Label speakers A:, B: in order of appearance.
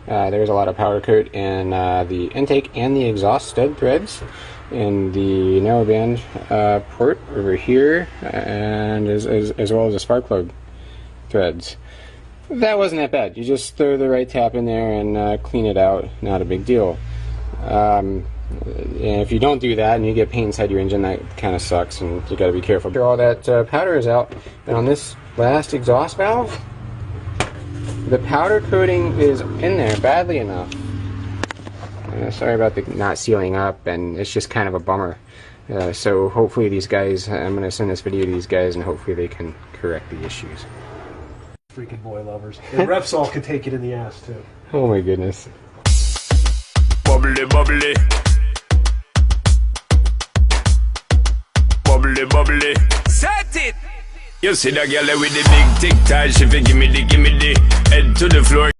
A: There's a lot of powder coat in the intake and the exhaust stud threads, in the narrowband port over here, and as well as the spark plug threads. That wasn't that bad. You just throw the right tap in there and clean it out. Not a big deal. And if you don't do that and you get paint inside your engine, that kind of sucks, and you got to be careful. After all that powder is out, and on this last exhaust valve, the powder coating is in there badly enough. Sorry about the not sealing up, and it's just kind of a bummer. So hopefully these guys, I'm going to send this video to these guys, and hopefully they can correct the issues.
B: Freaking boy lovers. And Repsol can take it in the ass too.
A: Oh my goodness.
C: Bubbly, bubbly. Bubbly, bubbly. Set it! You see that girl with the big tic tac, she fi gimme the head to the floor.